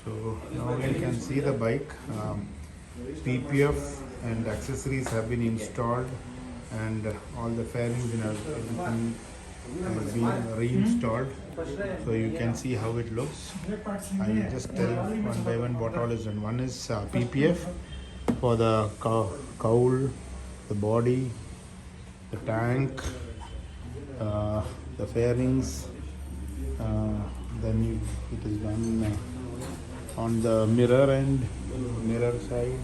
So now you can see the bike. PPF and accessories have been installed, and all the fairings and everything have been reinstalled. So you can see how it looks. I will just tell one by one what all is done. One is PPF for the cowl, the body, the tank, the fairings. Then it is done on the mirror end, mirror side.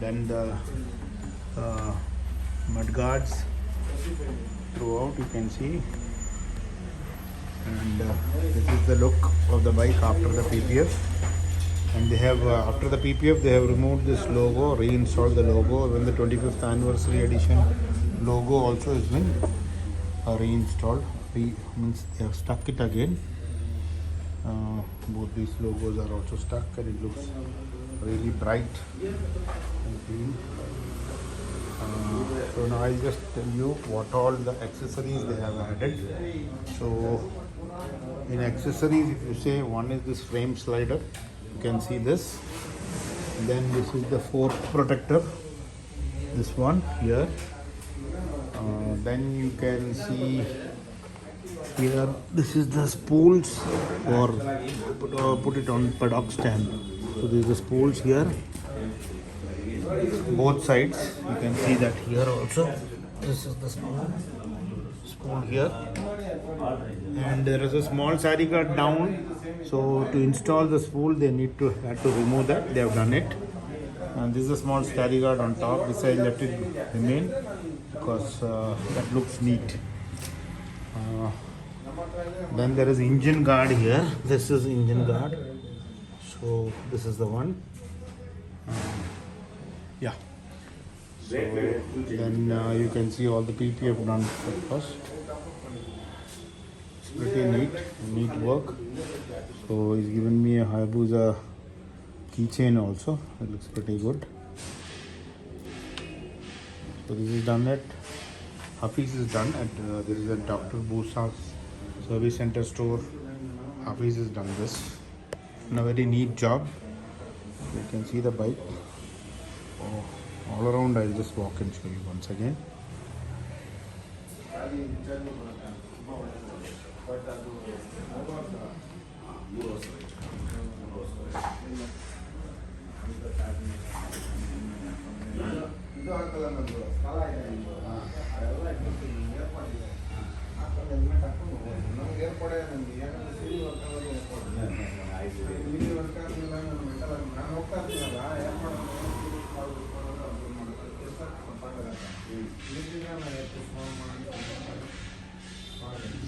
Then the mud guards throughout, you can see. And this is the look of the bike after the PPF. And they have after the PPF they have removed this logo, reinstalled the logo. Even the 25th anniversary edition logo also has been reinstalled. Means they have stuck it again. Both these logos are also stuck, and it looks really bright and clean. So now I'll just tell you what all the accessories they have added. So in accessories, if you say, one is this frame slider, you can see this. Then this is the fork protector, this one here. Then you can see here, this is the spools for put it on paddock stand. So these are the spools here, both sides. You can see that here also. This is the spool here, and there is a small sari guard down. So to install the spool, they had to remove that. They have done it. And this is a small sari guard on top. This I let it remain because that looks neat. Then there is engine guard here. This is engine guard. So this is the one. Yeah. So then you can see all the PPF done first. It's pretty neat work. So he's given me a Hayabusa keychain also. It looks pretty good. So this is done at Hafiz is done at there is a Dr. Busa's service center store. Hafiz has done this in a very neat job. You can see the bike. All around, I'll just walk and show you once again.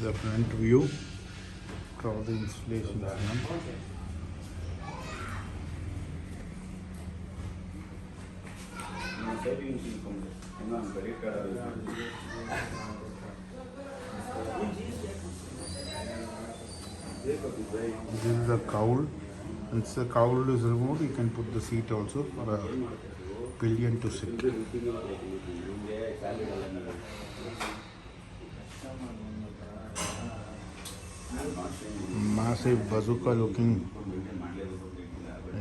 The front view, how the installation is done. This is the cowl. Once the cowl is removed, you can put the seat also, or a pillion to sit. Massive bazooka looking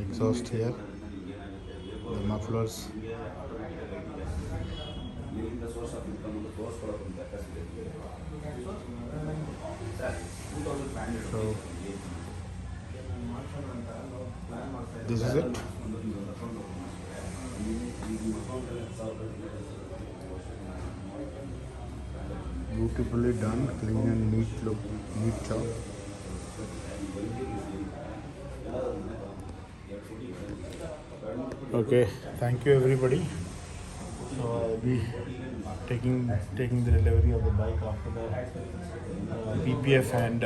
exhaust here. The mufflers. So this is it. Beautifully done, clean and neat look, neat job. Okay, thank you everybody. So I'll be taking the delivery of the bike after the PPF and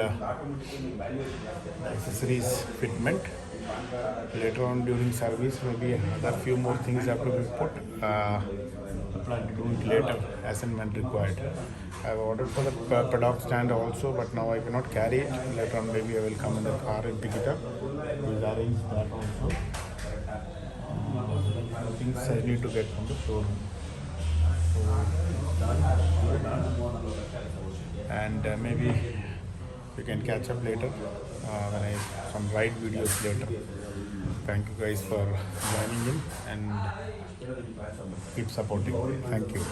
accessories fitment. Later on during service, maybe another few more things have to be put. I plan to do it later as and when required. I have ordered for the paddock stand also, but now I cannot carry it. Later on maybe I will come in the car and pick it up. We will arrange that also. Things I need to get from the showroom. And maybe we can catch up later when I some ride videos later. Thank you guys for joining in and keep supporting. Thank you.